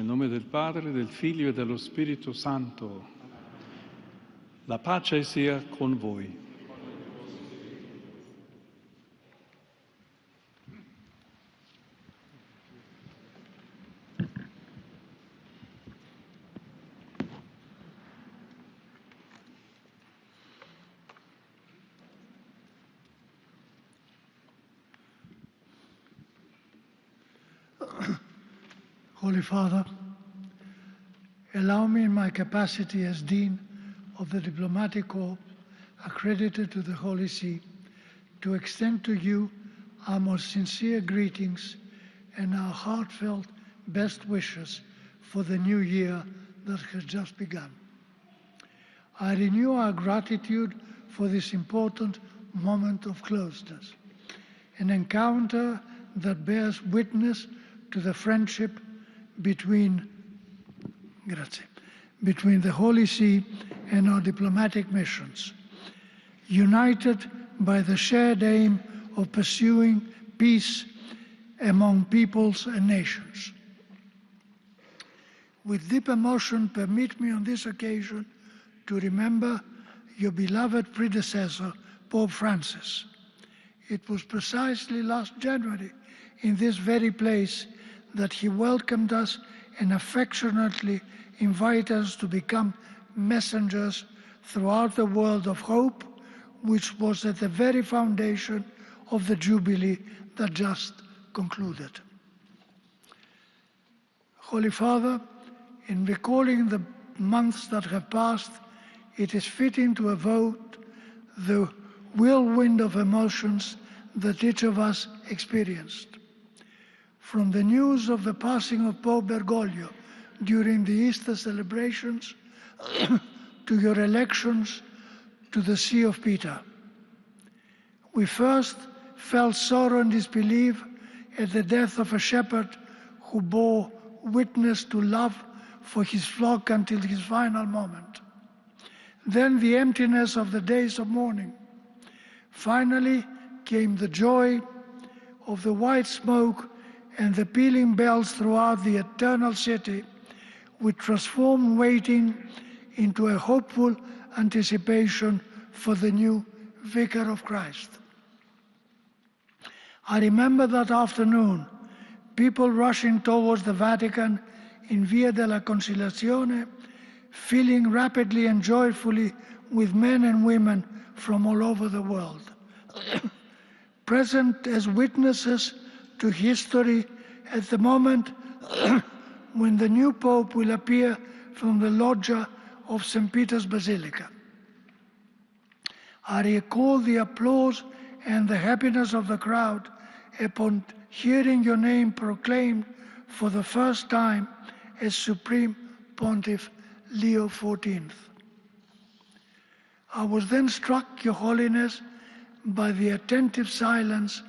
Nel nome del Padre, del Figlio e dello Spirito Santo. La pace sia con voi. Holy Father, allow me in my capacity as Dean of the Diplomatic Corps accredited to the Holy See to extend to you our most sincere greetings and our heartfelt best wishes for the new year that has just begun. I renew our gratitude for this important moment of closeness, an encounter that bears witness to the friendship between the Holy See and our diplomatic missions, united by the shared aim of pursuing peace among peoples and nations. With deep emotion, permit me on this occasion to remember your beloved predecessor, Pope Francis. It was precisely last January in this very place that he welcomed us and affectionately invited us to become messengers throughout the world of hope, which was at the very foundation of the Jubilee that just concluded. Holy Father, in recalling the months that have passed, it is fitting to evoke the whirlwind of emotions that each of us experienced. From the news of the passing of Pope Bergoglio during the Easter celebrations to your elections to the See of Peter. We first felt sorrow and disbelief at the death of a shepherd who bore witness to love for his flock until his final moment. Then the emptiness of the days of mourning. Finally came the joy of the white smoke and the pealing bells throughout the eternal city, which transformed waiting into a hopeful anticipation for the new Vicar of Christ. I remember that afternoon, people rushing towards the Vatican in Via della Conciliazione, filling rapidly and joyfully with men and women from all over the world, present as witnesses to history at the moment when the new Pope will appear from the loggia of St. Peter's Basilica. I recall the applause and the happiness of the crowd upon hearing your name proclaimed for the first time as Supreme Pontiff Leo XIV. I was then struck, Your Holiness, by the attentive silence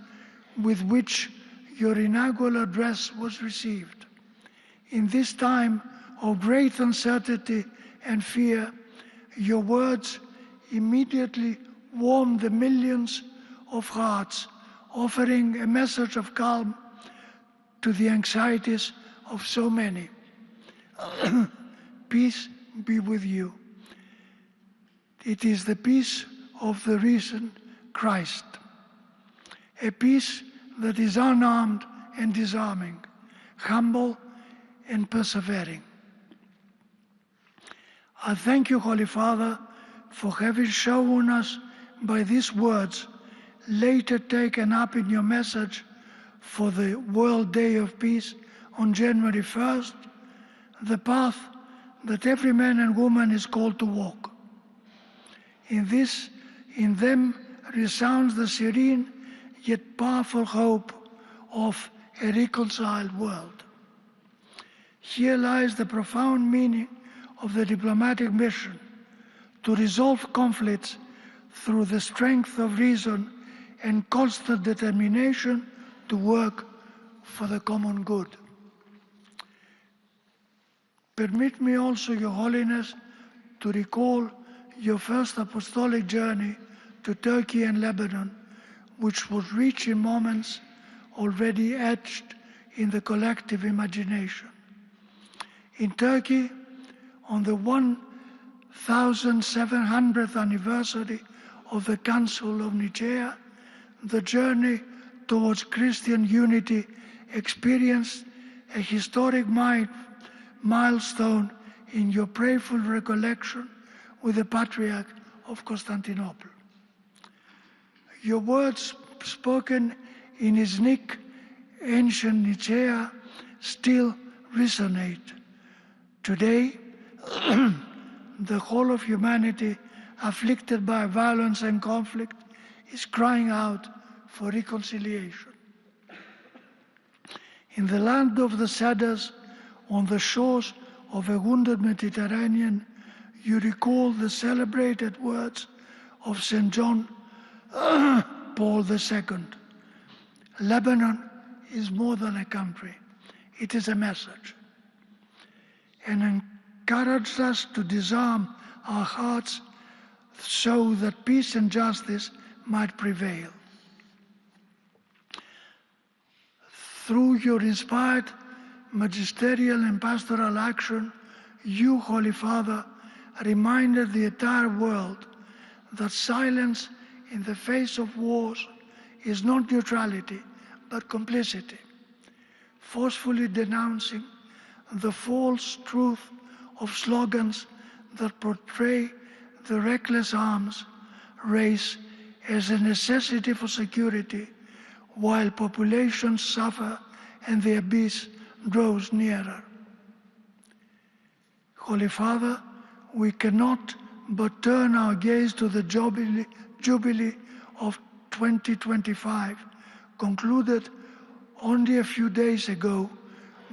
with which your inaugural address was received. In this time of great uncertainty and fear, your words immediately warmed the millions of hearts, offering a message of calm to the anxieties of so many. Peace be with you. It is the peace of the risen Christ, a peace that is unarmed and disarming, humble and persevering. I thank you, Holy Father, for having shown us by these words, later taken up in your message for the World Day of Peace on January 1st, the path that every man and woman is called to walk. In them resounds the serene yet powerful hope of a reconciled world. Here lies the profound meaning of the diplomatic mission, to resolve conflicts through the strength of reason and constant determination to work for the common good. Permit me also, Your Holiness, to recall your first apostolic journey to Turkey and Lebanon, which was rich in moments already etched in the collective imagination. In Turkey, on the 1700th anniversary of the Council of Nicaea, the journey towards Christian unity experienced a historic milestone in your prayerful recollection with the Patriarch of Constantinople. Your words spoken in his ancient Nicaea still resonate. Today, the whole of humanity afflicted by violence and conflict is crying out for reconciliation. In the land of the Cedars, on the shores of a wounded Mediterranean, you recall the celebrated words of St. John Paul II. Lebanon is more than a country, it is a message. And encouraged us to disarm our hearts so that peace and justice might prevail. Through your inspired magisterial and pastoral action, you, Holy Father, reminded the entire world that silence in the face of wars is not neutrality, but complicity, forcefully denouncing the false truth of slogans that portray the reckless arms race as a necessity for security, while populations suffer and the abyss draws nearer. Holy Father, we cannot but turn our gaze to the Jubilee of 2025, concluded only a few days ago,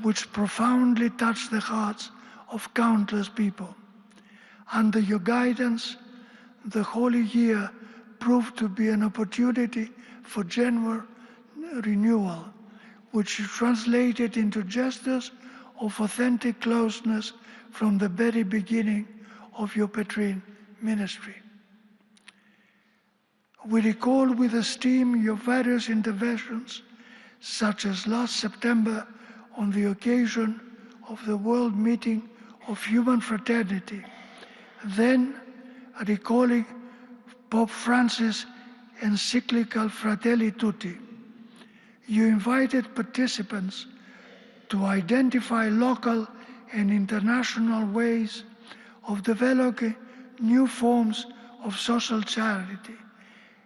which profoundly touched the hearts of countless people. Under your guidance, the Holy Year proved to be an opportunity for genuine renewal, which translated into gestures of authentic closeness from the very beginning of your Petrine ministry. We recall with esteem your various interventions, such as last September on the occasion of the World Meeting of Human Fraternity, then recalling Pope Francis' encyclical Fratelli Tutti. You invited participants to identify local and international ways of developing new forms of social charity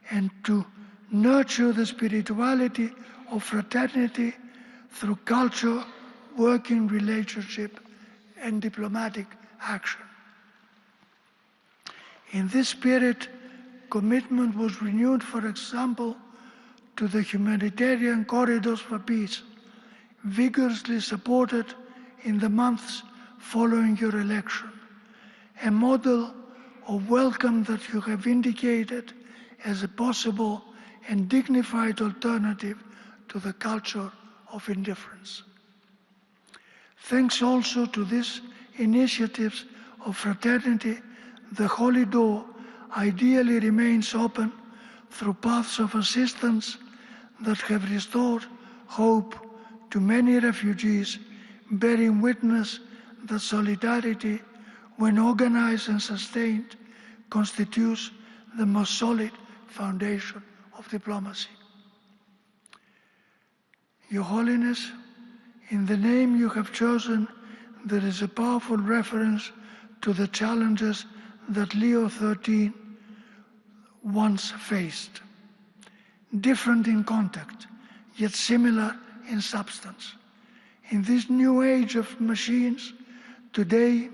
and to nurture the spirituality of fraternity through culture, working relationship, and diplomatic action. In this spirit, commitment was renewed, for example, to the humanitarian corridors for peace, vigorously supported in the months following your election, a model of welcome that you have indicated as a possible and dignified alternative to the culture of indifference. Thanks also to these initiatives of fraternity, the Holy Door ideally remains open through paths of assistance that have restored hope to many refugees, bearing witness that solidarity, when organized and sustained, constitutes the most solid foundation of diplomacy. Your Holiness, in the name you have chosen, there is a powerful reference to the challenges that Leo XIII once faced, different in content, yet similar in substance. In this new age of machines, today,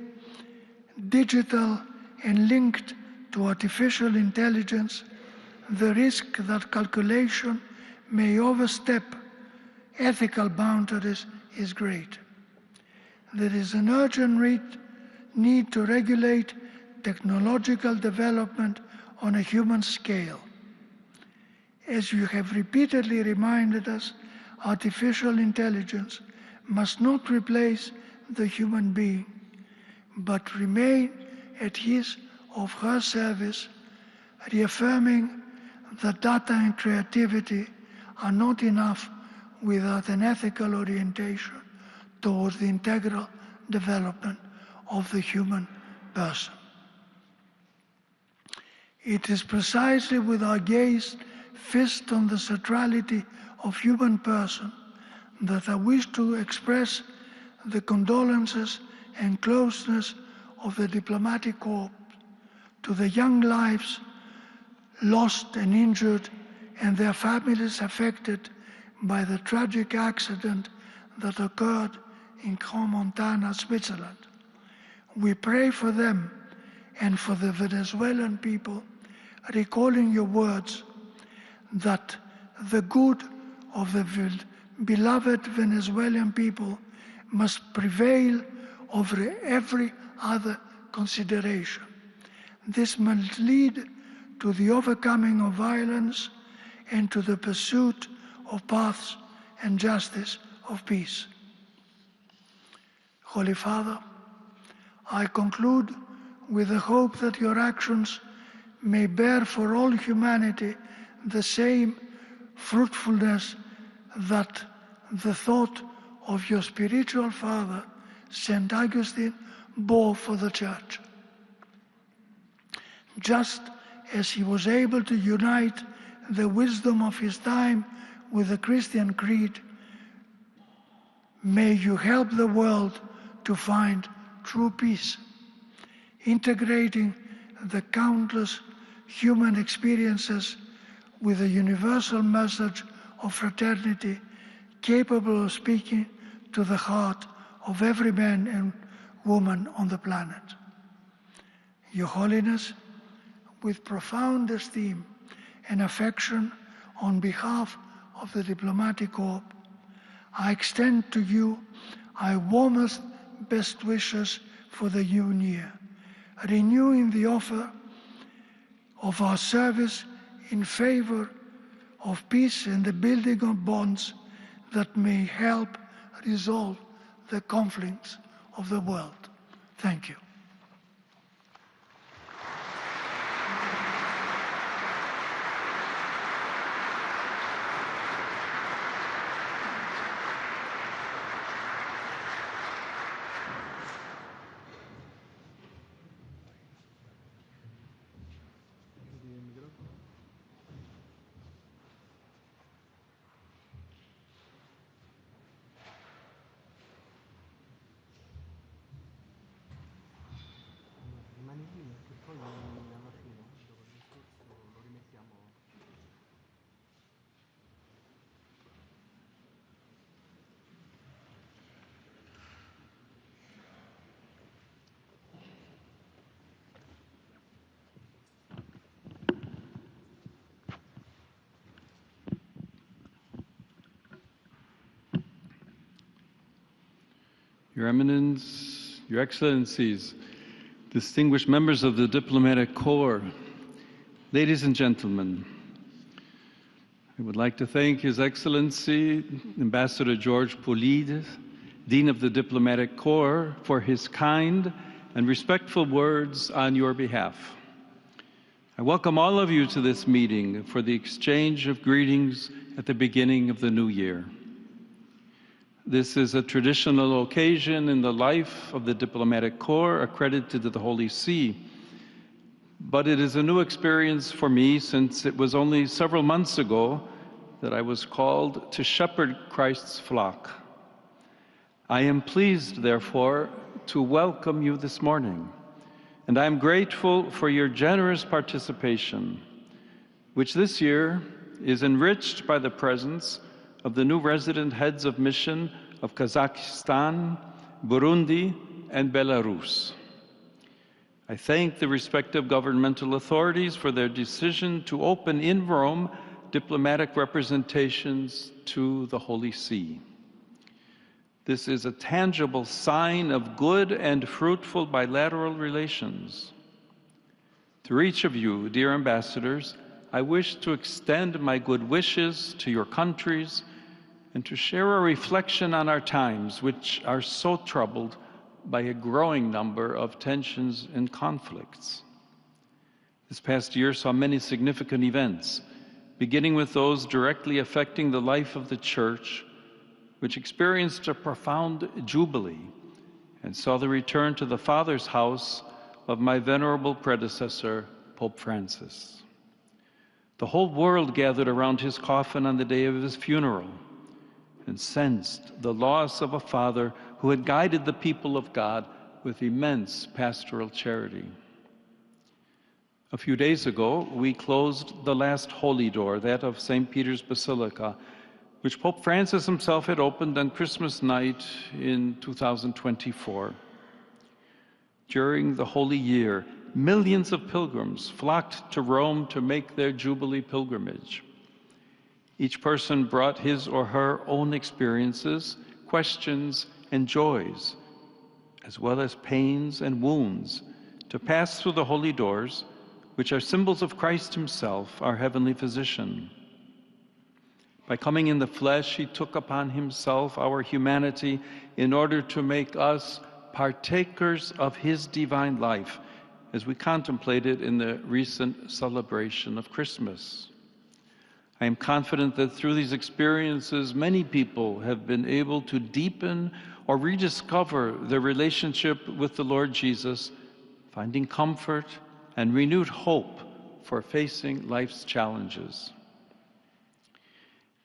digital and linked to artificial intelligence, the risk that calculation may overstep ethical boundaries is great. There is an urgent need to regulate technological development on a human scale. As you have repeatedly reminded us, artificial intelligence must not replace the human being, but remain at his or her service, reaffirming that data and creativity are not enough without an ethical orientation towards the integral development of the human person. It is precisely with our gaze fixed on the centrality of human person that I wish to express the condolences and closeness of the diplomatic corps to the young lives lost and injured and their families affected by the tragic accident that occurred in Crans-Montana, Switzerland. We pray for them and for the Venezuelan people, recalling your words that the good of the beloved Venezuelan people must prevail over every other consideration. This must lead to the overcoming of violence and to the pursuit of paths and justice of peace. Holy Father, I conclude with the hope that your actions may bear for all humanity the same fruitfulness that the thought of your spiritual father, St. Augustine, bore for the Church. Just as he was able to unite the wisdom of his time with the Christian creed, may you help the world to find true peace, integrating the countless human experiences with a universal message of fraternity capable of speaking to the heart of every man and woman on the planet. Your Holiness, with profound esteem and affection on behalf of the diplomatic corps, I extend to you our warmest best wishes for the new year, renewing the offer of our service in favor of peace and the building of bonds that may help resolve the conflicts of the world. Thank you. Your Eminence, Your Excellencies, distinguished members of the Diplomatic Corps, ladies and gentlemen, I would like to thank His Excellency, Ambassador George Poulide, Dean of the Diplomatic Corps, for his kind and respectful words on your behalf. I welcome all of you to this meeting for the exchange of greetings at the beginning of the new year. This is a traditional occasion in the life of the Diplomatic Corps accredited to the Holy See, but it is a new experience for me since it was only several months ago that I was called to shepherd Christ's flock. I am pleased, therefore, to welcome you this morning, and I am grateful for your generous participation, which this year is enriched by the presence of the new resident heads of mission of Kazakhstan, Burundi, and Belarus. I thank the respective governmental authorities for their decision to open in Rome diplomatic representations to the Holy See. This is a tangible sign of good and fruitful bilateral relations. To each of you, dear ambassadors, I wish to extend my good wishes to your countries and to share a reflection on our times, which are so troubled by a growing number of tensions and conflicts. This past year saw many significant events, beginning with those directly affecting the life of the Church, which experienced a profound jubilee and saw the return to the Father's house of my venerable predecessor, Pope Francis. The whole world gathered around his coffin on the day of his funeral and sensed the loss of a father who had guided the people of God with immense pastoral charity. A few days ago, we closed the last holy door, that of St. Peter's Basilica, which Pope Francis himself had opened on Christmas night in 2024. During the Holy Year, millions of pilgrims flocked to Rome to make their Jubilee pilgrimage. Each person brought his or her own experiences, questions, and joys, as well as pains and wounds, to pass through the holy doors, which are symbols of Christ himself, our heavenly physician. By coming in the flesh, he took upon himself our humanity in order to make us partakers of his divine life, as we contemplated in the recent celebration of Christmas. I am confident that through these experiences, many people have been able to deepen or rediscover their relationship with the Lord Jesus, finding comfort and renewed hope for facing life's challenges.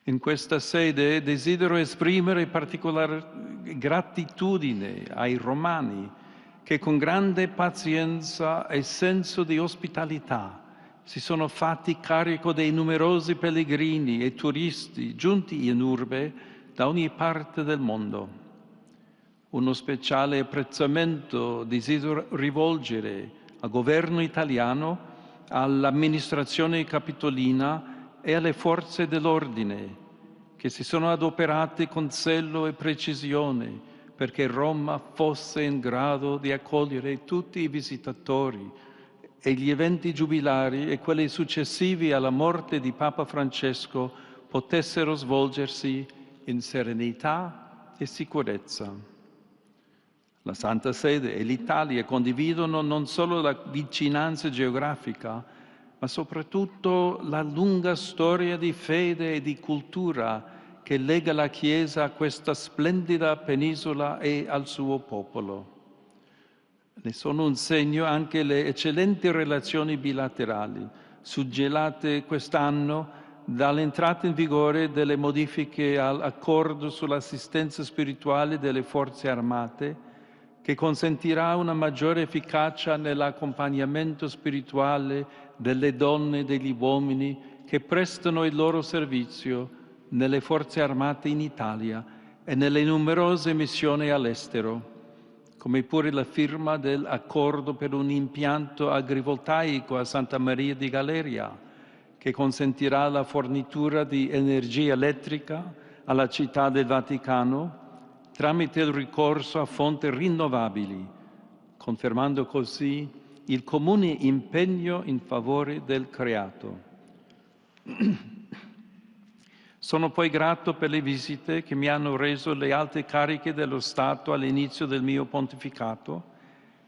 In questa sede desidero esprimere particolare gratitudine ai romani che con grande pazienza e senso di ospitalità si sono fatti carico dei numerosi pellegrini e turisti giunti in urbe da ogni parte del mondo. Uno speciale apprezzamento desidero rivolgere al governo italiano, all'amministrazione capitolina e alle forze dell'ordine che si sono adoperate con zelo e precisione perché Roma fosse in grado di accogliere tutti i visitatori e gli eventi giubilari e quelli successivi alla morte di Papa Francesco potessero svolgersi in serenità e sicurezza. La Santa Sede e l'Italia condividono non solo la vicinanza geografica, ma soprattutto la lunga storia di fede e di cultura che lega la Chiesa a questa splendida penisola e al suo popolo. Ne sono un segno anche le eccellenti relazioni bilaterali, suggellate quest'anno dall'entrata in vigore delle modifiche all'accordo sull'assistenza spirituale delle forze armate, che consentirà una maggiore efficacia nell'accompagnamento spirituale delle donne e degli uomini che prestano il loro servizio nelle forze armate in Italia e nelle numerose missioni all'estero, come pure la firma dell'accordo per un impianto agrivoltaico a Santa Maria di Galeria, che consentirà la fornitura di energia elettrica alla città del Vaticano tramite il ricorso a fonti rinnovabili, confermando così il comune impegno in favore del creato. Sono poi grato per le visite che mi hanno reso le alte cariche dello Stato all'inizio del mio pontificato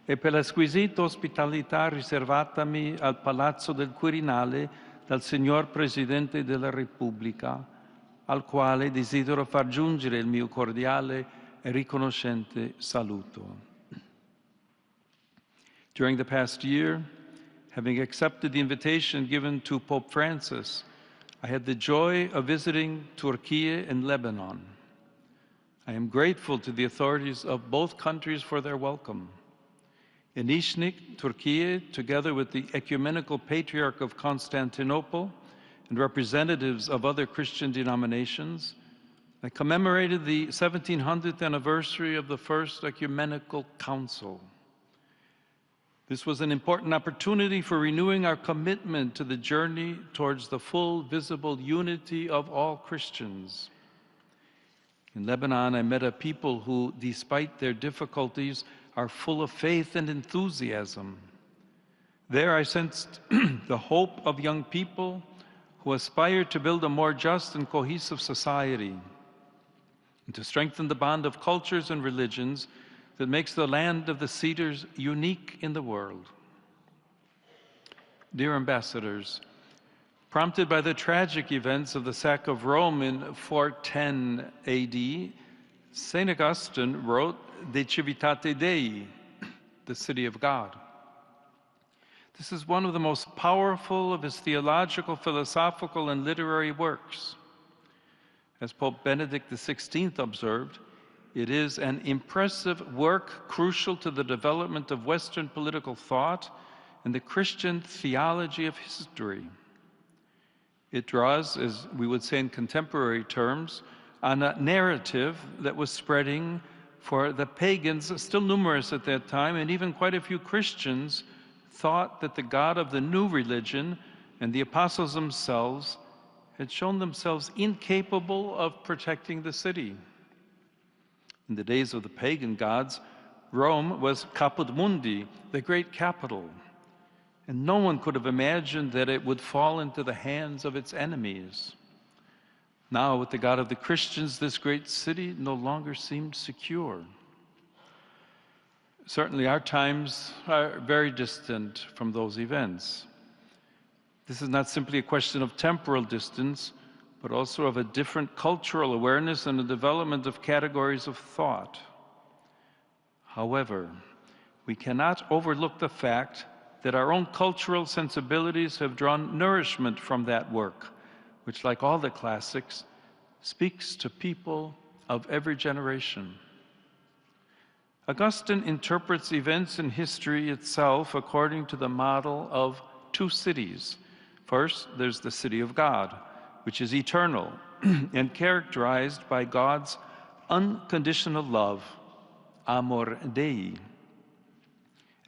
e per la squisita ospitalità riservatami al Palazzo del Quirinale dal Signor Presidente della Repubblica, al quale desidero far giungere il mio cordiale e riconoscente saluto. During the past year, having accepted the invitation given to Pope Francis, I had the joy of visiting Turkey and Lebanon. I am grateful to the authorities of both countries for their welcome. In Iznik, Turkey, together with the Ecumenical Patriarch of Constantinople and representatives of other Christian denominations, I commemorated the 1700th anniversary of the First Ecumenical Council. This was an important opportunity for renewing our commitment to the journey towards the full, visible unity of all Christians. In Lebanon, I met a people who, despite their difficulties, are full of faith and enthusiasm. There I sensed the hope of young people who aspire to build a more just and cohesive society and to strengthen the bond of cultures and religions that makes the land of the Cedars unique in the world. Dear ambassadors, prompted by the tragic events of the sack of Rome in 410 AD, St. Augustine wrote De Civitate Dei, the city of God. This is one of the most powerful of his theological, philosophical, and literary works. As Pope Benedict XVI observed, it is an impressive work crucial to the development of Western political thought and the Christian theology of history. It draws, as we would say in contemporary terms, on a narrative that was spreading for the pagans, still numerous at that time, and even quite a few Christians thought that the God of the new religion and the apostles themselves had shown themselves incapable of protecting the city. In the days of the pagan gods, Rome was caput mundi, the great capital, and no one could have imagined that it would fall into the hands of its enemies. Now, with the God of the Christians, this great city no longer seemed secure. Certainly, our times are very distant from those events. This is not simply a question of temporal distance, but also of a different cultural awareness and the development of categories of thought. However, we cannot overlook the fact that our own cultural sensibilities have drawn nourishment from that work, which, like all the classics, speaks to people of every generation. Augustine interprets events in history itself according to the model of two cities. First, there's the city of God, which is eternal and characterized by God's unconditional love, amor Dei,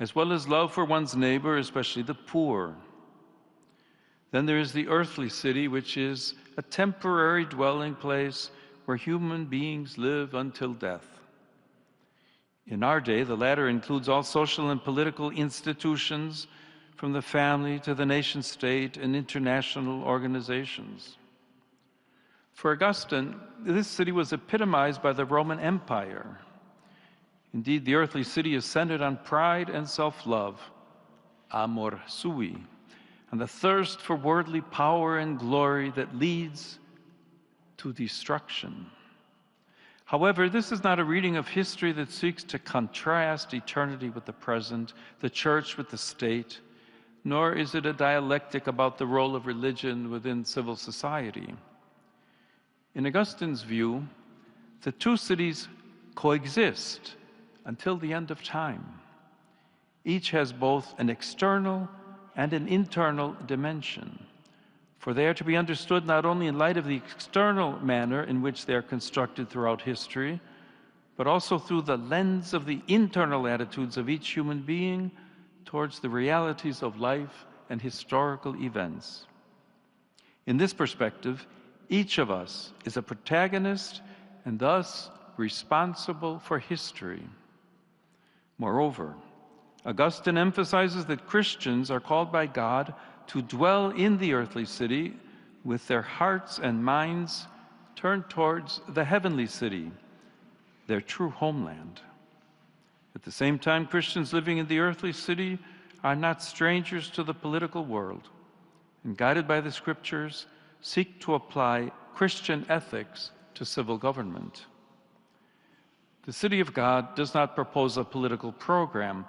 as well as love for one's neighbor, especially the poor. Then there is the earthly city, which is a temporary dwelling place where human beings live until death. In our day, the latter includes all social and political institutions, from the family to the nation state and international organizations. For Augustine, this city was epitomized by the Roman Empire. Indeed, the earthly city is centered on pride and self-love, amor sui, and the thirst for worldly power and glory that leads to destruction. However, this is not a reading of history that seeks to contrast eternity with the present, the church with the state, nor is it a dialectic about the role of religion within civil society. In Augustine's view, the two cities coexist until the end of time. Each has both an external and an internal dimension, for they are to be understood not only in light of the external manner in which they are constructed throughout history, but also through the lens of the internal attitudes of each human being towards the realities of life and historical events. In this perspective, each of us is a protagonist and thus responsible for history. Moreover, Augustine emphasizes that Christians are called by God to dwell in the earthly city with their hearts and minds turned towards the heavenly city, their true homeland. At the same time, Christians living in the earthly city are not strangers to the political world, and guided by the scriptures, seek to apply Christian ethics to civil government. The city of God does not propose a political program.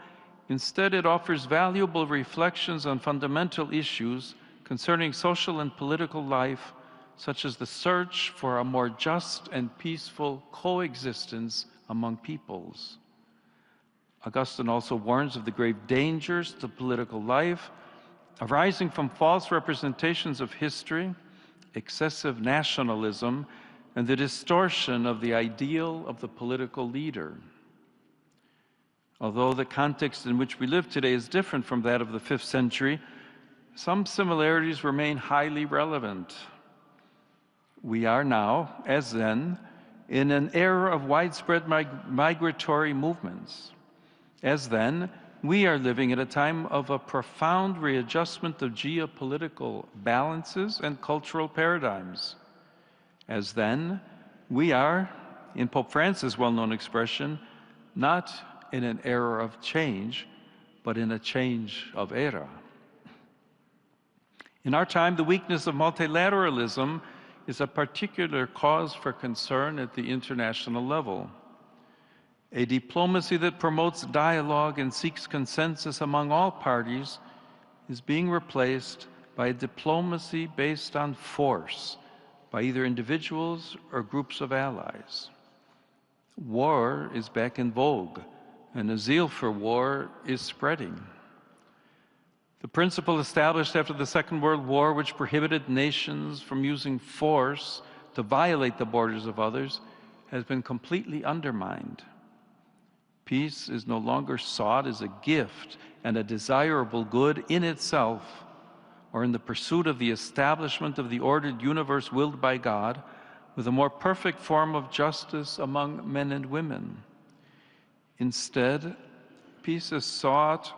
Instead, it offers valuable reflections on fundamental issues concerning social and political life, such as the search for a more just and peaceful coexistence among peoples. Augustine also warns of the grave dangers to political life arising from false representations of history, excessive nationalism, and the distortion of the ideal of the political leader. Although the context in which we live today is different from that of the 5th century, some similarities remain highly relevant. We are now, as then, in an era of widespread migratory movements. As then, we are living at a time of a profound readjustment of geopolitical balances and cultural paradigms. As then, we are, in Pope Francis' well-known expression, not in an era of change, but in a change of era. In our time, the weakness of multilateralism is a particular cause for concern at the international level. A diplomacy that promotes dialogue and seeks consensus among all parties is being replaced by a diplomacy based on force by either individuals or groups of allies. War is back in vogue, and a zeal for war is spreading. The principle established after the Second World War, which prohibited nations from using force to violate the borders of others, has been completely undermined. Peace is no longer sought as a gift and a desirable good in itself, or in the pursuit of the establishment of the ordered universe willed by God, with a more perfect form of justice among men and women. Instead, peace is sought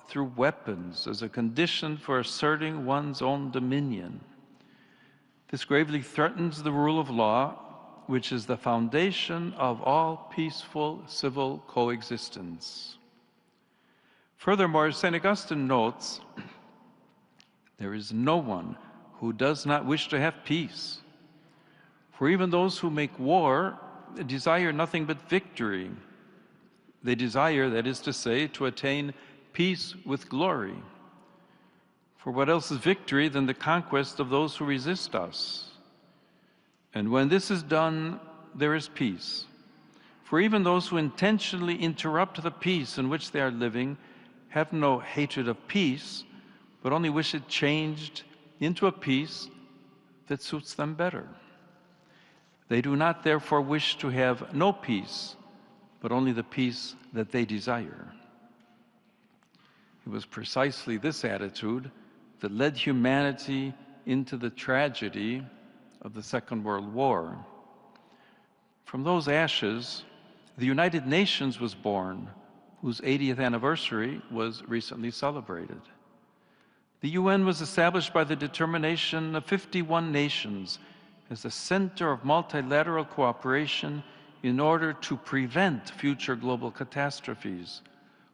through weapons as a condition for asserting one's own dominion. This gravely threatens the rule of law, which is the foundation of all peaceful civil coexistence. Furthermore, St. Augustine notes, there is no one who does not wish to have peace. For even those who make war desire nothing but victory. They desire, that is to say, to attain peace with glory. For what else is victory than the conquest of those who resist us? And when this is done, there is peace. For even those who intentionally interrupt the peace in which they are living have no hatred of peace, but only wish it changed into a peace that suits them better. They do not therefore wish to have no peace, but only the peace that they desire. It was precisely this attitude that led humanity into the tragedy of the Second World War. From those ashes, the United Nations was born, whose 80th anniversary was recently celebrated. The UN was established by the determination of 51 nations as the center of multilateral cooperation in order to prevent future global catastrophes,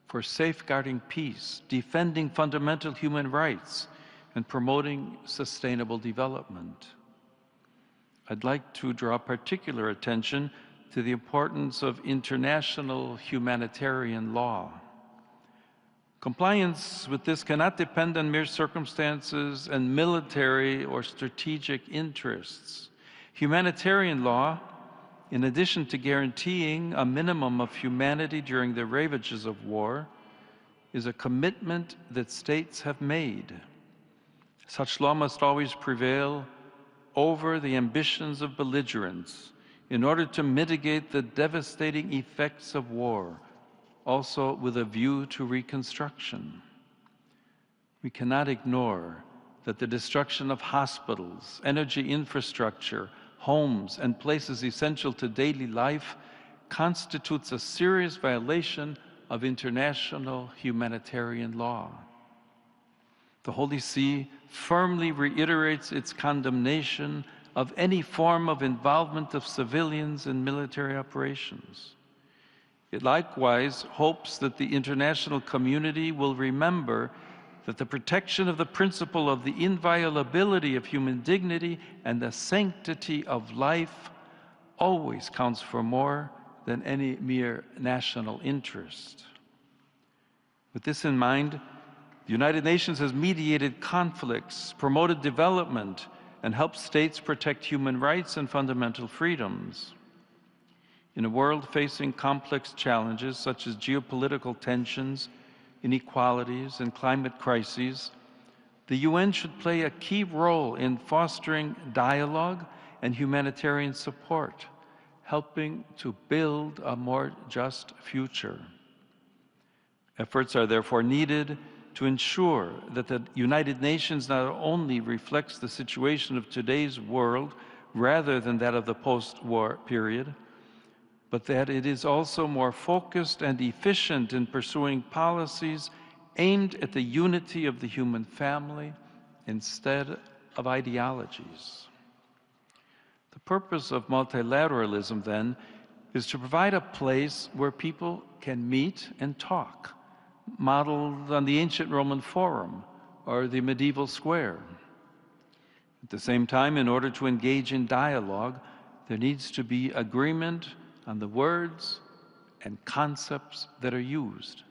for safeguarding peace, defending fundamental human rights, and promoting sustainable development. I'd like to draw particular attention to the importance of international humanitarian law. Compliance with this cannot depend on mere circumstances and military or strategic interests. Humanitarian law, in addition to guaranteeing a minimum of humanity during the ravages of war, is a commitment that states have made. Such law must always prevail over the ambitions of belligerents in order to mitigate the devastating effects of war, also with a view to reconstruction. We cannot ignore that the destruction of hospitals, energy infrastructure, homes, and places essential to daily life constitutes a serious violation of international humanitarian law. The Holy See firmly reiterates its condemnation of any form of involvement of civilians in military operations. It likewise hopes that the international community will remember that the protection of the principle of the inviolability of human dignity and the sanctity of life always counts for more than any mere national interest. With this in mind, the United Nations has mediated conflicts, promoted development, and helped states protect human rights and fundamental freedoms. In a world facing complex challenges such as geopolitical tensions, inequalities, and climate crises, the UN should play a key role in fostering dialogue and humanitarian support, helping to build a more just future. Efforts are therefore needed to ensure that the United Nations not only reflects the situation of today's world rather than that of the post-war period, but that it is also more focused and efficient in pursuing policies aimed at the unity of the human family instead of ideologies. The purpose of multilateralism, then, is to provide a place where people can meet and talk, modeled on the ancient Roman Forum or the medieval square. At the same time, in order to engage in dialogue, there needs to be agreement on the words and concepts that are used.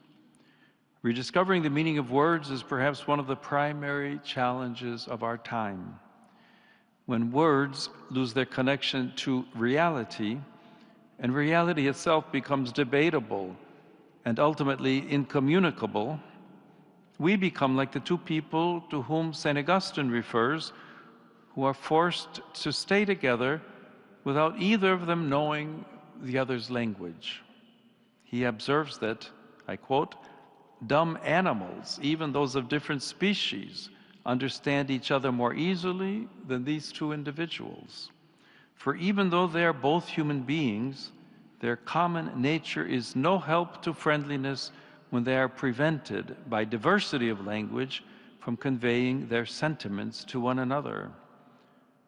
Rediscovering the meaning of words is perhaps one of the primary challenges of our time. When words lose their connection to reality, and reality itself becomes debatable and ultimately incommunicable, we become like the two people to whom St. Augustine refers, who are forced to stay together without either of them knowing the other's language. He observes that, I quote, "Dumb animals, even those of different species, understand each other more easily than these two individuals. For even though they are both human beings, their common nature is no help to friendliness when they are prevented by diversity of language from conveying their sentiments to one another,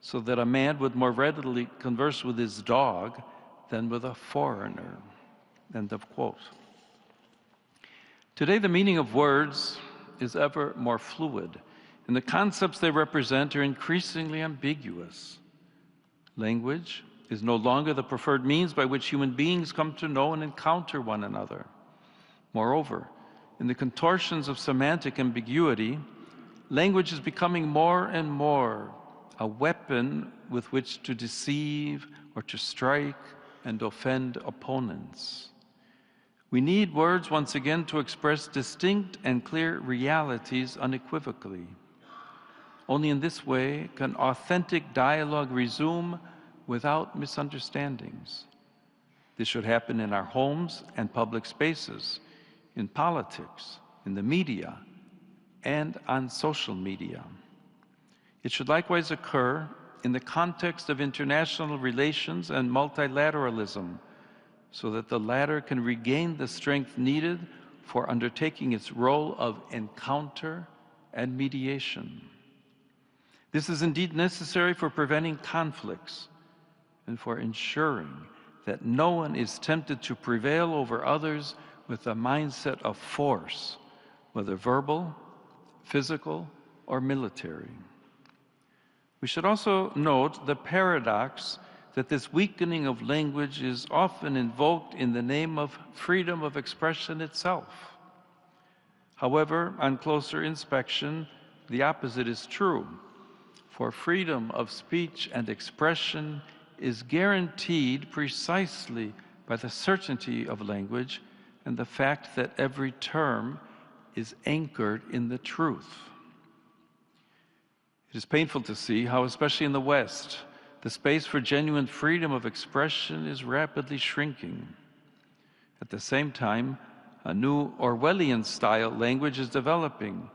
so that a man would more readily converse with his dog than with a foreigner." End of quote. Today, the meaning of words is ever more fluid, and the concepts they represent are increasingly ambiguous. Language is no longer the preferred means by which human beings come to know and encounter one another. Moreover, in the contortions of semantic ambiguity, language is becoming more and more a weapon with which to deceive or to strike and offend opponents. We need words once again to express distinct and clear realities unequivocally. Only in this way can authentic dialogue resume without misunderstandings. This should happen in our homes and public spaces, in politics, in the media, and on social media. It should likewise occur in the context of international relations and multilateralism, so that the latter can regain the strength needed for undertaking its role of encounter and mediation. This is indeed necessary for preventing conflicts and for ensuring that no one is tempted to prevail over others with a mindset of force, whether verbal, physical, or military. We should also note the paradox that this weakening of language is often invoked in the name of freedom of expression itself. However, on closer inspection, the opposite is true, for freedom of speech and expression is guaranteed precisely by the certainty of language and the fact that every term is anchored in the truth. It is painful to see how, especially in the West, the space for genuine freedom of expression is rapidly shrinking. At the same time, a new Orwellian-style language is developing,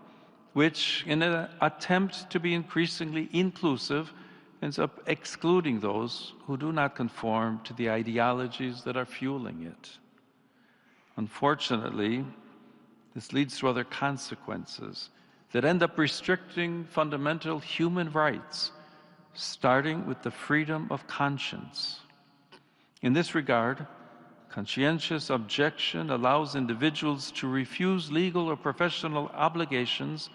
which, in an attempt to be increasingly inclusive, ends up excluding those who do not conform to the ideologies that are fueling it. Unfortunately, this leads to other consequences that end up restricting fundamental human rights, starting with the freedom of conscience. In this regard, conscientious objection allows individuals to refuse legal or professional obligations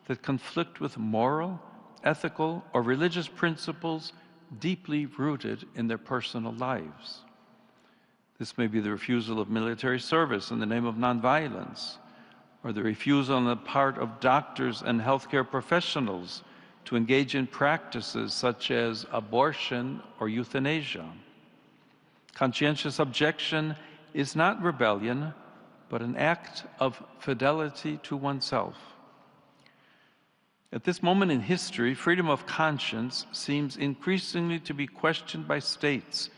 that conflict with moral, ethical, or religious principles deeply rooted in their personal lives. This may be the refusal of military service in the name of nonviolence, or the refusal on the part of doctors and healthcare professionals to engage in practices such as abortion or euthanasia. Conscientious objection is not rebellion, but an act of fidelity to oneself. At this moment in history, freedom of conscience seems increasingly to be questioned by states,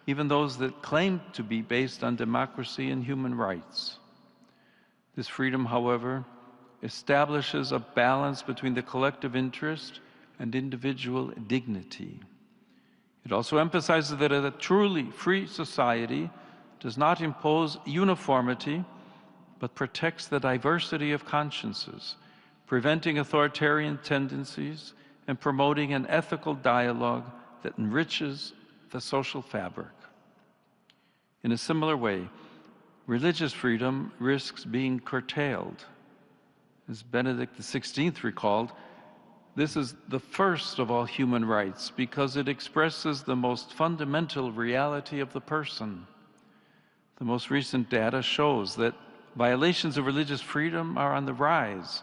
even those that claim to be based on democracy and human rights. This freedom, however, establishes a balance between the collective interest and individual dignity. It also emphasizes that a truly free society does not impose uniformity, but protects the diversity of consciences, preventing authoritarian tendencies and promoting an ethical dialogue that enriches the social fabric. In a similar way, religious freedom risks being curtailed. As Benedict XVI recalled, This is the first of all human rights because it expresses the most fundamental reality of the person. The most recent data shows that violations of religious freedom are on the rise,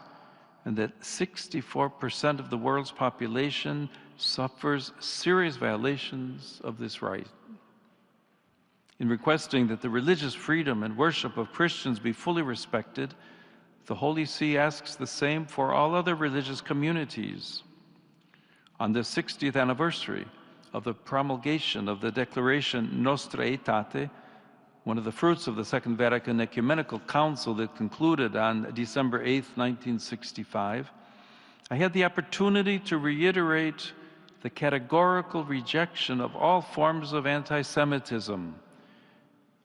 and that 64% of the world's population suffers serious violations of this right. In requesting that the religious freedom and worship of Christians be fully respected, the Holy See asks the same for all other religious communities. On the 60th anniversary of the promulgation of the Declaration Nostra Aetate, one of the fruits of the Second Vatican Ecumenical Council that concluded on December 8, 1965, I had the opportunity to reiterate the categorical rejection of all forms of anti-Semitism,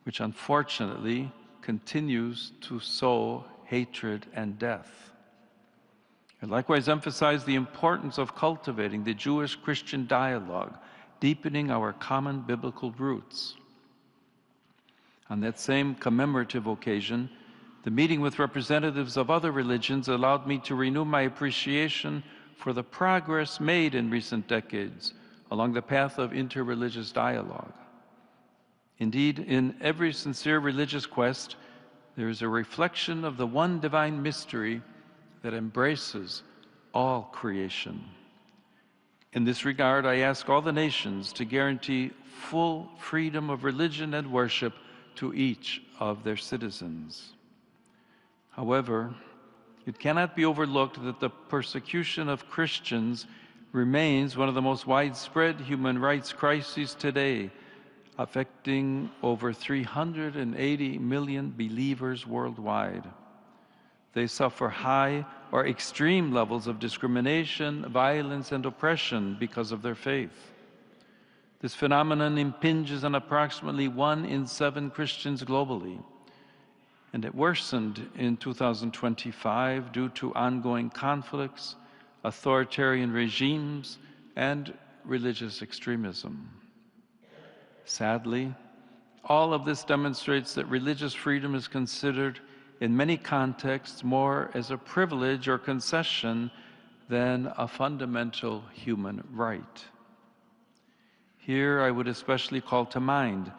which unfortunately continues to sow hatred and death. I likewise emphasize the importance of cultivating the Jewish-Christian dialogue, deepening our common biblical roots. On that same commemorative occasion, the meeting with representatives of other religions allowed me to renew my appreciation for the progress made in recent decades along the path of interreligious dialogue. Indeed, in every sincere religious quest, there is a reflection of the one divine mystery that embraces all creation. In this regard, I ask all the nations to guarantee full freedom of religion and worship to each of their citizens. However, it cannot be overlooked that the persecution of Christians remains one of the most widespread human rights crises today, affecting over 380 million believers worldwide. They suffer high or extreme levels of discrimination, violence, and oppression because of their faith. This phenomenon impinges on approximately 1 in 7 Christians globally, and it worsened in 2025 due to ongoing conflicts, authoritarian regimes, and religious extremism. Sadly, all of this demonstrates that religious freedom is considered in many contexts more as a privilege or concession than a fundamental human right. Here I would especially call to mind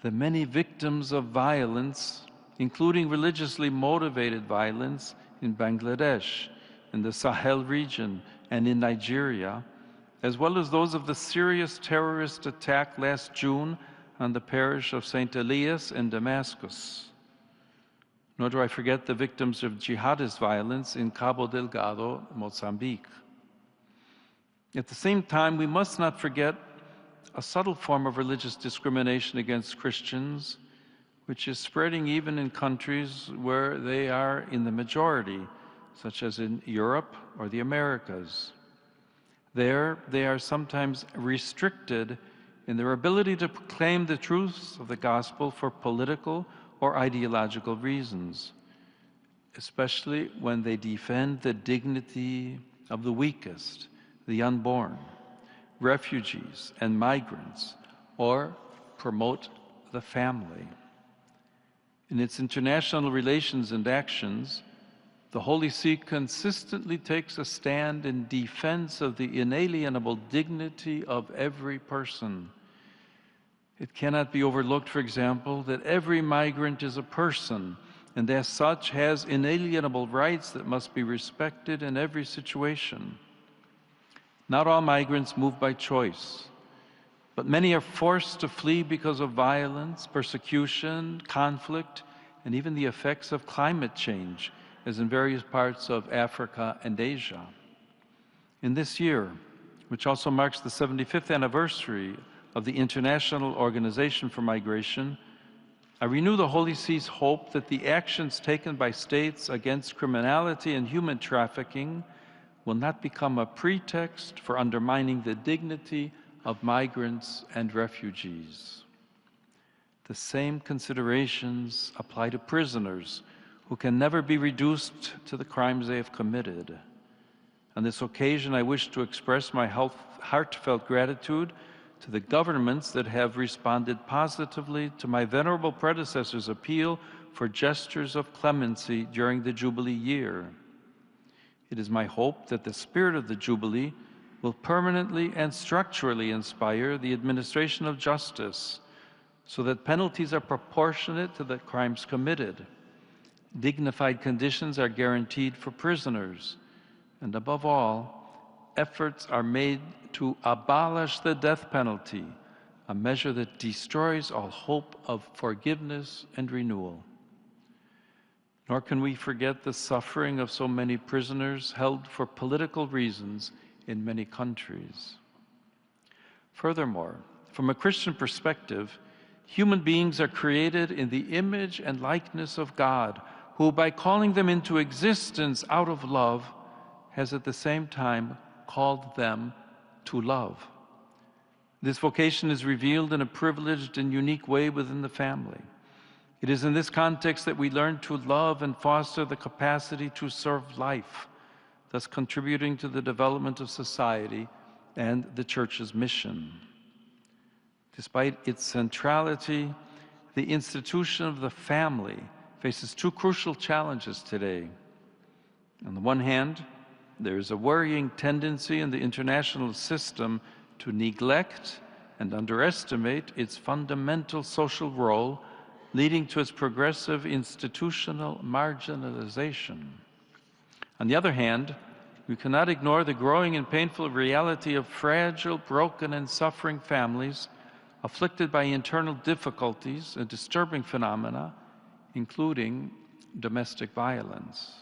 the many victims of violence, including religiously motivated violence in Bangladesh, in the Sahel region, and in Nigeria, as well as those of the serious terrorist attack last June on the parish of St. Elias in Damascus. Nor do I forget the victims of jihadist violence in Cabo Delgado, Mozambique. At the same time, we must not forget a subtle form of religious discrimination against Christians, which is spreading even in countries where they are in the majority, such as in Europe or the Americas. There, they are sometimes restricted in their ability to proclaim the truths of the gospel for political or ideological reasons, especially when they defend the dignity of the weakest, the unborn, refugees and migrants, or promote the family. In its international relations and actions, the Holy See consistently takes a stand in defense of the inalienable dignity of every person. It cannot be overlooked, for example, that every migrant is a person and as such has inalienable rights that must be respected in every situation. Not all migrants move by choice, but many are forced to flee because of violence, persecution, conflict, and even the effects of climate change, as in various parts of Africa and Asia. In this year, which also marks the 75th anniversary of the International Organization for Migration, I renew the Holy See's hope that the actions taken by states against criminality and human trafficking will not become a pretext for undermining the dignity of migrants and refugees. The same considerations apply to prisoners who can never be reduced to the crimes they have committed. On this occasion, I wish to express my heartfelt gratitude to the governments that have responded positively to my venerable predecessor's appeal for gestures of clemency during the Jubilee year. It is my hope that the spirit of the Jubilee will permanently and structurally inspire the administration of justice so that penalties are proportionate to the crimes committed, dignified conditions are guaranteed for prisoners, and above all, efforts are made to abolish the death penalty, a measure that destroys all hope of forgiveness and renewal. Nor can we forget the suffering of so many prisoners held for political reasons in many countries. Furthermore, from a Christian perspective, human beings are created in the image and likeness of God, who, by calling them into existence out of love, has at the same time called them to love. This vocation is revealed in a privileged and unique way within the family. It is in this context that we learn to love and foster the capacity to serve life, thus contributing to the development of society and the Church's mission. Despite its centrality, the institution of the family faces two crucial challenges today. On the one hand, there is a worrying tendency in the international system to neglect and underestimate its fundamental social role, leading to its progressive institutional marginalization. On the other hand, we cannot ignore the growing and painful reality of fragile, broken, and suffering families afflicted by internal difficulties and disturbing phenomena, including domestic violence.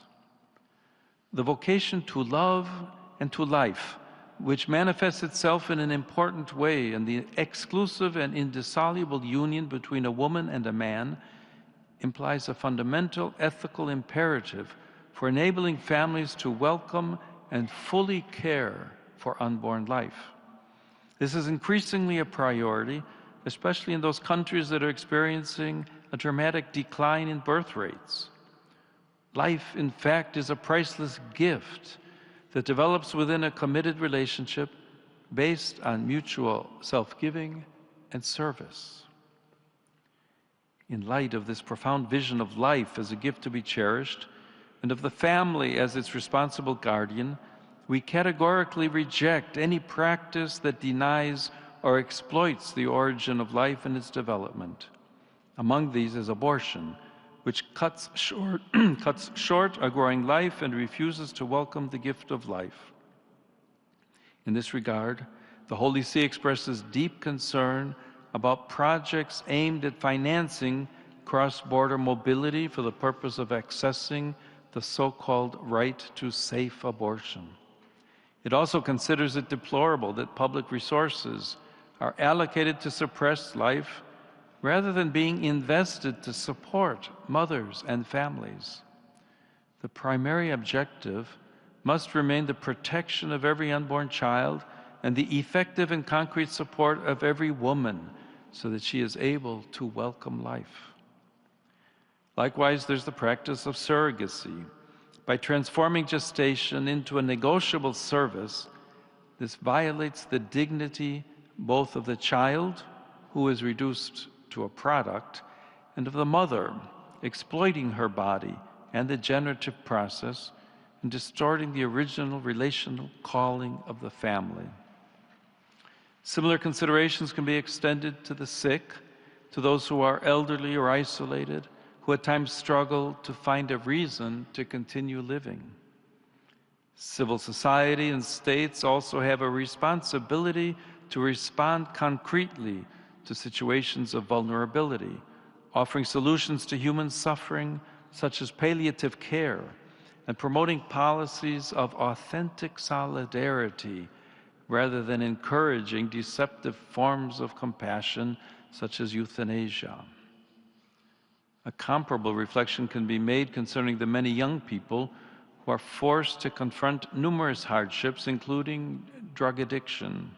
The vocation to love and to life, which manifests itself in an important way in the exclusive and indissoluble union between a woman and a man, implies a fundamental ethical imperative for enabling families to welcome and fully care for unborn life. This is increasingly a priority, especially in those countries that are experiencing a dramatic decline in birth rates. Life, in fact, is a priceless gift that develops within a committed relationship based on mutual self-giving and service. In light of this profound vision of life as a gift to be cherished, and of the family as its responsible guardian, we categorically reject any practice that denies or exploits the origin of life and its development. Among these is abortion, which cuts short a growing life and refuses to welcome the gift of life. In this regard, the Holy See expresses deep concern about projects aimed at financing cross-border mobility for the purpose of accessing the so-called right to safe abortion. It also considers it deplorable that public resources are allocated to suppress life rather than being invested to support mothers and families. The primary objective must remain the protection of every unborn child and the effective and concrete support of every woman so that she is able to welcome life. Likewise, there's the practice of surrogacy. By transforming gestation into a negotiable service, this violates the dignity both of the child, who is reduced to a product, and of the mother, exploiting her body and the generative process and distorting the original relational calling of the family. Similar considerations can be extended to the sick, to those who are elderly or isolated, who at times struggle to find a reason to continue living. Civil society and states also have a responsibility to respond concretely to situations of vulnerability, offering solutions to human suffering such as palliative care, and promoting policies of authentic solidarity rather than encouraging deceptive forms of compassion such as euthanasia. A comparable reflection can be made concerning the many young people who are forced to confront numerous hardships, including drug addiction.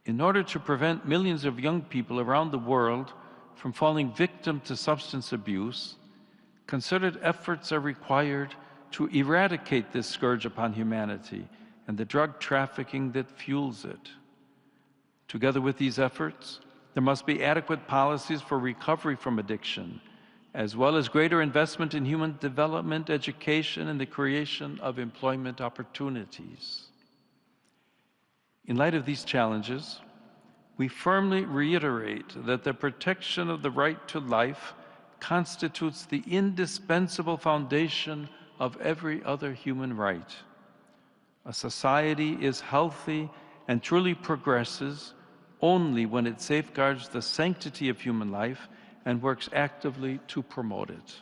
In order to prevent millions of young people around the world from falling victim to substance abuse, concerted efforts are required to eradicate this scourge upon humanity and the drug trafficking that fuels it. Together with these efforts, there must be adequate policies for recovery from addiction, as well as greater investment in human development, education, and the creation of employment opportunities. In light of these challenges, we firmly reiterate that the protection of the right to life constitutes the indispensable foundation of every other human right. A society is healthy and truly progresses only when it safeguards the sanctity of human life and works actively to promote it.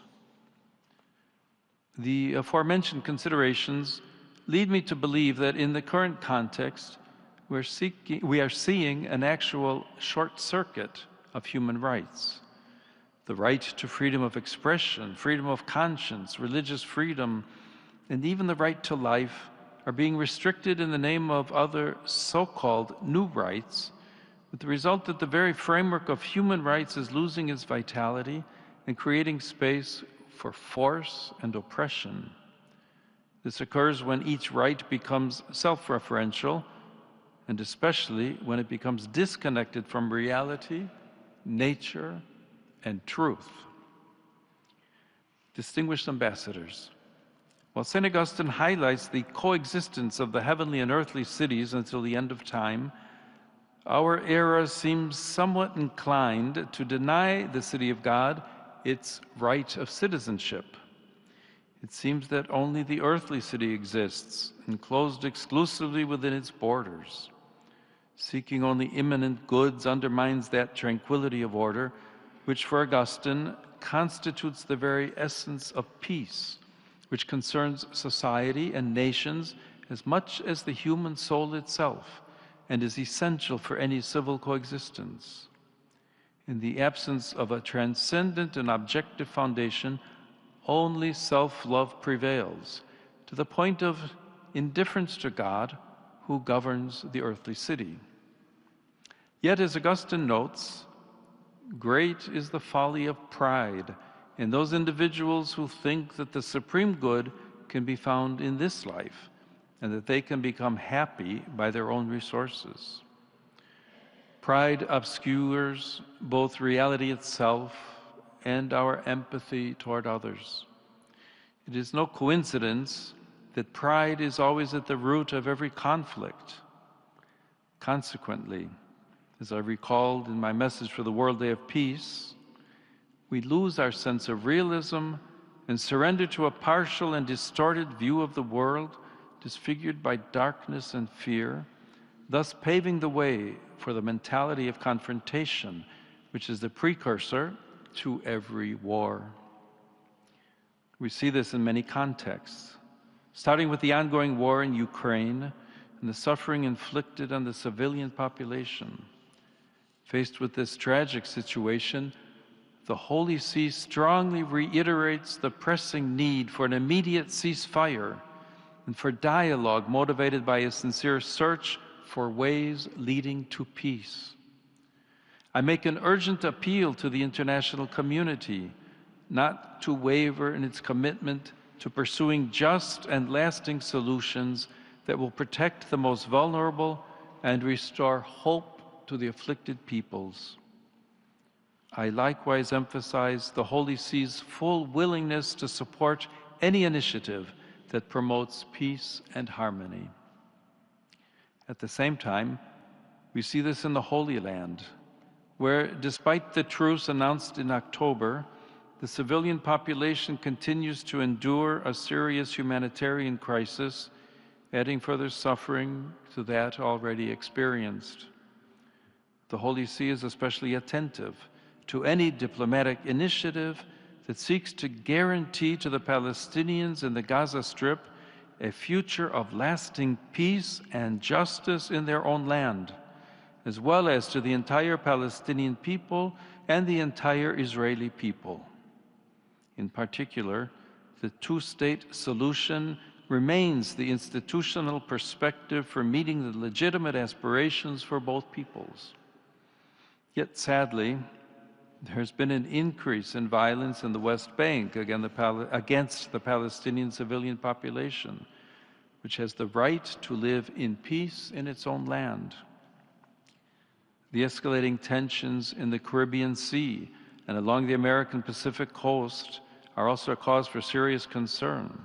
The aforementioned considerations lead me to believe that in the current context, we are seeing an actual short circuit of human rights. The right to freedom of expression, freedom of conscience, religious freedom, and even the right to life are being restricted in the name of other so-called new rights, with the result that the very framework of human rights is losing its vitality and creating space for force and oppression. This occurs when each right becomes self-referential, and especially when it becomes disconnected from reality, nature, and truth. Distinguished ambassadors, while St. Augustine highlights the coexistence of the heavenly and earthly cities until the end of time, our era seems somewhat inclined to deny the city of God its right of citizenship. It seems that only the earthly city exists, enclosed exclusively within its borders. Seeking only imminent goods undermines that tranquility of order, which for Augustine constitutes the very essence of peace, which concerns society and nations as much as the human soul itself, and is essential for any civil coexistence. In the absence of a transcendent and objective foundation, only self-love prevails, to the point of indifference to God, who governs the earthly city. Yet, as Augustine notes, great is the folly of pride in those individuals who think that the supreme good can be found in this life, and that they can become happy by their own resources. Pride obscures both reality itself and our empathy toward others. It is no coincidence that pride is always at the root of every conflict. Consequently, as I recalled in my message for the World Day of Peace, we lose our sense of realism and surrender to a partial and distorted view of the world, disfigured by darkness and fear, thus paving the way for the mentality of confrontation, which is the precursor to every war. We see this in many contexts, starting with the ongoing war in Ukraine and the suffering inflicted on the civilian population. Faced with this tragic situation, the Holy See strongly reiterates the pressing need for an immediate ceasefire and for dialogue motivated by a sincere search for ways leading to peace. I make an urgent appeal to the international community not to waver in its commitment to pursuing just and lasting solutions that will protect the most vulnerable and restore hope to the afflicted peoples. I likewise emphasize the Holy See's full willingness to support any initiative that promotes peace and harmony. At the same time, we see this in the Holy Land, where, despite the truce announced in October, the civilian population continues to endure a serious humanitarian crisis, adding further suffering to that already experienced. The Holy See is especially attentive to any diplomatic initiative that seeks to guarantee to the Palestinians in the Gaza Strip a future of lasting peace and justice in their own land, as well as to the entire Palestinian people and the entire Israeli people. In particular, the two-state solution remains the institutional perspective for meeting the legitimate aspirations for both peoples. Yet sadly, there has been an increase in violence in the West Bank against the Palestinian civilian population, which has the right to live in peace in its own land. The escalating tensions in the Caribbean Sea and along the American Pacific coast are also a cause for serious concern.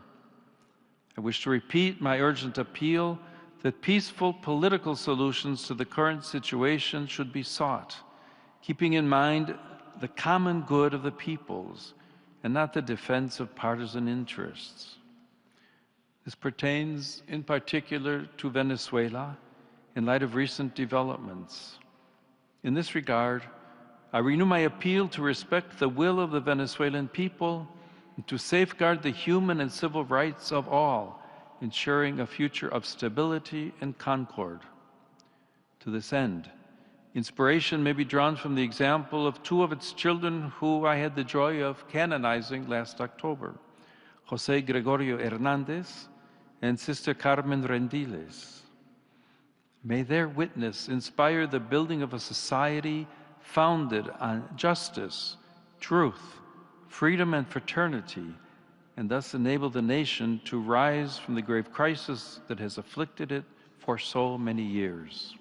I wish to repeat my urgent appeal that peaceful political solutions to the current situation should be sought, keeping in mind the common good of the peoples and not the defense of partisan interests. This pertains in particular to Venezuela in light of recent developments. In this regard, I renew my appeal to respect the will of the Venezuelan people and to safeguard the human and civil rights of all, ensuring a future of stability and concord. To this end, inspiration may be drawn from the example of two of its children who I had the joy of canonizing last October, José Gregorio Hernández and Sister Carmen Rendiles. May their witness inspire the building of a society founded on justice, truth, freedom, and fraternity, and thus enable the nation to rise from the grave crisis that has afflicted it for so many years.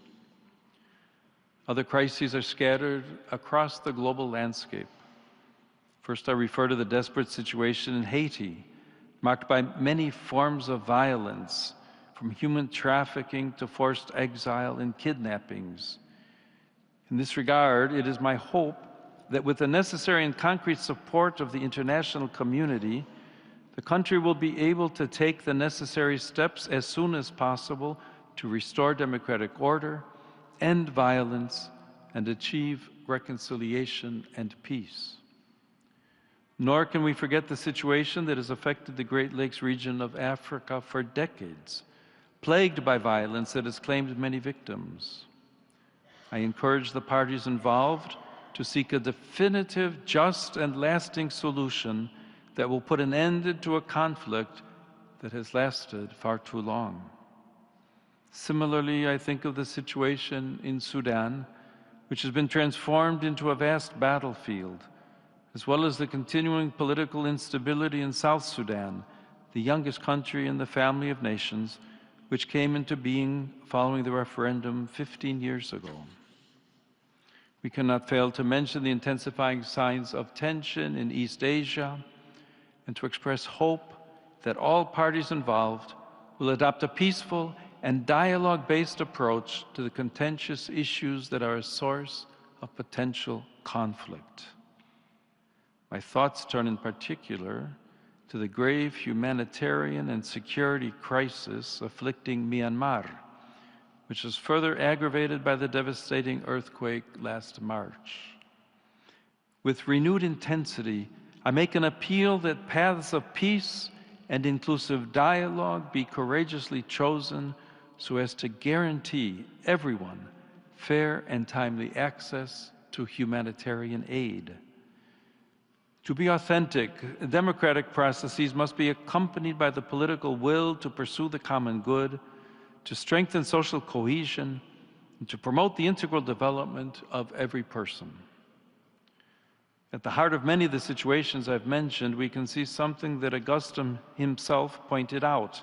Other crises are scattered across the global landscape. First, I refer to the desperate situation in Haiti, marked by many forms of violence, from human trafficking to forced exile and kidnappings. In this regard, it is my hope that with the necessary and concrete support of the international community, the country will be able to take the necessary steps as soon as possible to restore democratic order, end violence, and achieve reconciliation and peace. Nor can we forget the situation that has affected the Great Lakes region of Africa for decades, plagued by violence that has claimed many victims. I encourage the parties involved to seek a definitive, just, and lasting solution that will put an end to a conflict that has lasted far too long. Similarly, I think of the situation in Sudan, which has been transformed into a vast battlefield, as well as the continuing political instability in South Sudan, the youngest country in the family of nations, which came into being following the referendum 15 years ago. We cannot fail to mention the intensifying signs of tension in East Asia and to express hope that all parties involved will adopt a peaceful and dialogue-based approach to the contentious issues that are a source of potential conflict. My thoughts turn in particular to the grave humanitarian and security crisis afflicting Myanmar, which was further aggravated by the devastating earthquake last March. With renewed intensity, I make an appeal that paths of peace and inclusive dialogue be courageously chosen so as to guarantee everyone fair and timely access to humanitarian aid. To be authentic, democratic processes must be accompanied by the political will to pursue the common good, to strengthen social cohesion, and to promote the integral development of every person. At the heart of many of the situations I've mentioned, we can see something that Augustine himself pointed out,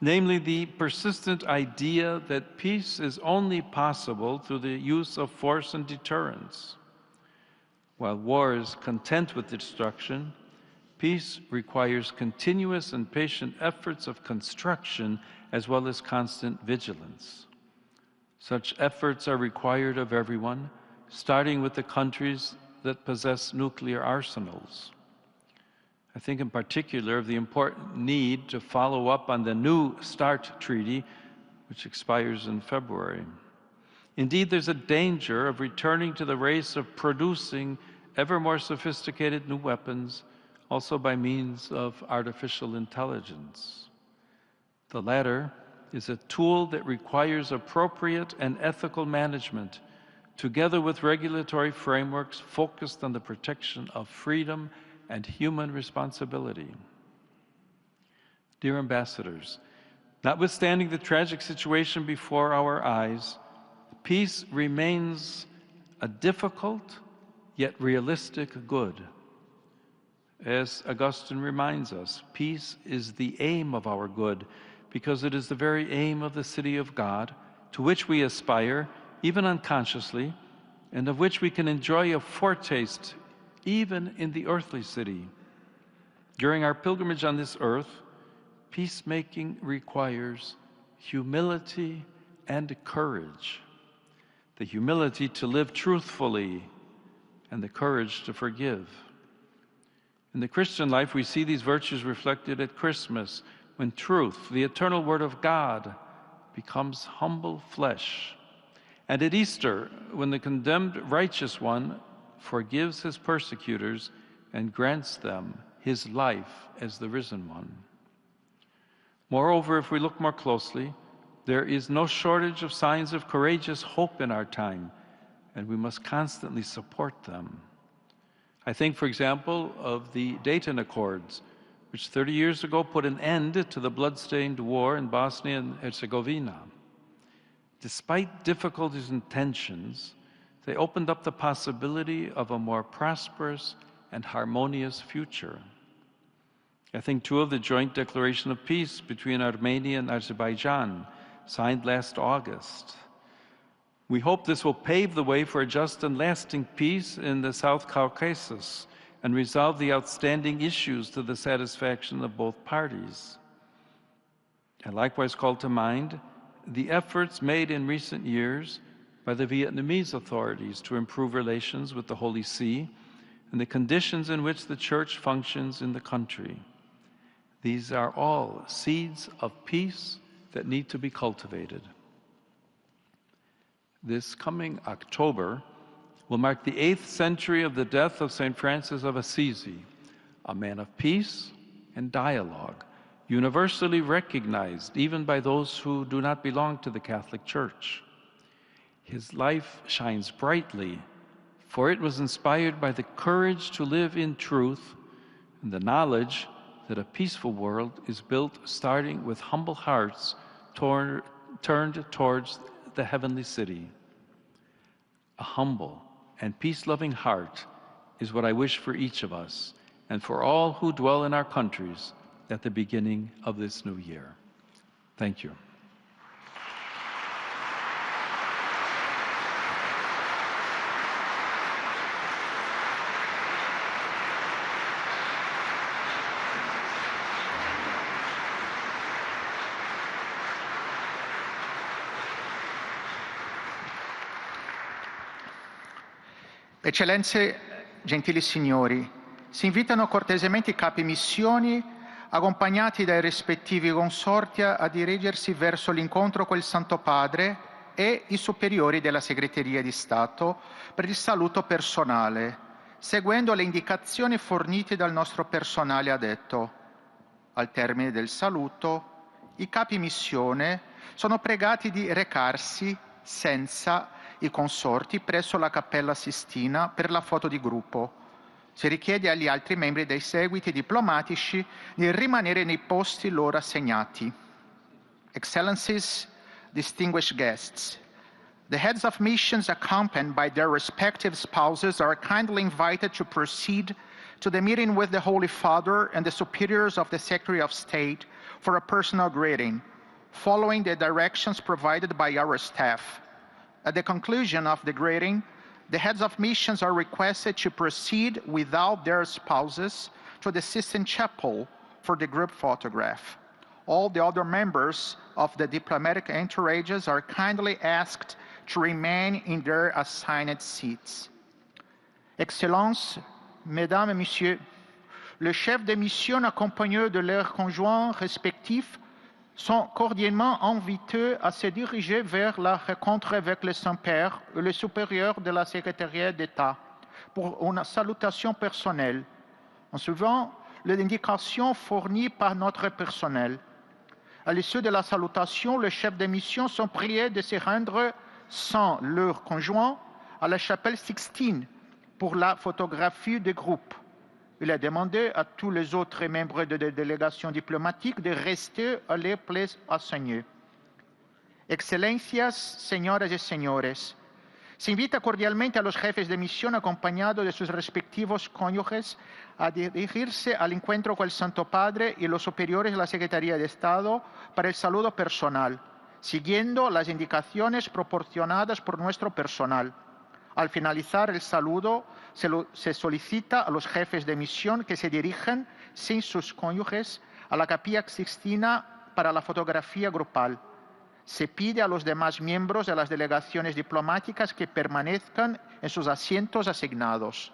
namely the persistent idea that peace is only possible through the use of force and deterrence. While war is content with destruction, peace requires continuous and patient efforts of construction as well as constant vigilance. Such efforts are required of everyone, starting with the countries that possess nuclear arsenals. I think in particular of the important need to follow up on the New START Treaty, which expires in February. Indeed, there's a danger of returning to the race of producing ever more sophisticated new weapons, also by means of artificial intelligence. The latter is a tool that requires appropriate and ethical management, together with regulatory frameworks focused on the protection of freedom and human responsibility. Dear ambassadors, notwithstanding the tragic situation before our eyes, peace remains a difficult yet realistic good. As Augustine reminds us, peace is the aim of our good, because it is the very aim of the city of God, to which we aspire, even unconsciously, and of which we can enjoy a foretaste even in the earthly city. During our pilgrimage on this earth, peacemaking requires humility and courage. The humility to live truthfully and the courage to forgive. In the Christian life, we see these virtues reflected at Christmas, when truth, the eternal Word of God, becomes humble flesh. And at Easter, when the condemned righteous one forgives his persecutors and grants them his life as the risen one. Moreover, if we look more closely, there is no shortage of signs of courageous hope in our time, and we must constantly support them. I think, for example, of the Dayton Accords, which 30 years ago put an end to the blood-stained war in Bosnia and Herzegovina. Despite difficulties and tensions, they opened up the possibility of a more prosperous and harmonious future. I think too of the joint declaration of peace between Armenia and Azerbaijan, signed last August. We hope this will pave the way for a just and lasting peace in the South Caucasus and resolve the outstanding issues to the satisfaction of both parties. I likewise call to mind the efforts made in recent years by the Vietnamese authorities to improve relations with the Holy See and the conditions in which the Church functions in the country. These are all seeds of peace that need to be cultivated. This coming October will mark the 8th century of the death of St. Francis of Assisi, a man of peace and dialogue, universally recognized even by those who do not belong to the Catholic Church. His life shines brightly, for it was inspired by the courage to live in truth and the knowledge that a peaceful world is built starting with humble hearts turned towards the heavenly city. A humble and peace-loving heart is what I wish for each of us and for all who dwell in our countries at the beginning of this new year. Thank you. Eccellenze, gentili signori, si invitano cortesemente i capi missioni, accompagnati dai rispettivi consorti, a dirigersi verso l'incontro col Santo Padre e i superiori della Segreteria di Stato per il saluto personale, seguendo le indicazioni fornite dal nostro personale addetto. Al termine del saluto, i capi missione sono pregati di recarsi senza i consorti presso la Cappella Sistina per la foto di gruppo. Si richiede agli altri membri dei seguiti diplomatici di rimanere nei posti loro assegnati. Excellencies, distinguished guests, the heads of missions accompanied by their respective spouses are kindly invited to proceed to the meeting with the Holy Father and the superiors of the Secretary of State for a personal greeting, following the directions provided by our staff. At the conclusion of the greeting, the heads of missions are requested to proceed without their spouses to the Sistine Chapel for the group photograph. All the other members of the diplomatic entourages are kindly asked to remain in their assigned seats. Excellences, Mesdames et Messieurs, le chef de mission accompagné de leurs conjoints respectifs sont cordialement invités à se diriger vers la rencontre avec le Saint-Père et le supérieur de la Secrétariat d'État pour une salutation personnelle, en suivant les indications fournies par notre personnel. À l'issue de la salutation, les chefs de mission sont priés de se rendre sans leur conjoint à la chapelle Sixtine pour la photographie de groupe. Il a demandé à tous les autres membres de la délégation diplomatique de rester à les places assignées. Excelencias, señoras y señores, se invita cordialmente a los jefes de misión acompañados de sus respectivos cónyuges a dirigirse al encuentro con el Santo Padre y los superiores de la Secretaría de Estado para el saludo personal, siguiendo las indicaciones proporcionadas por nuestro personal. Al finalizar el saludo, se solicita a los jefes de misión que se dirijan, sin sus cónyuges, a la Capilla Sixtina para la fotografía grupal. Se pide a los demás miembros de las delegaciones diplomáticas que permanezcan en sus asientos asignados.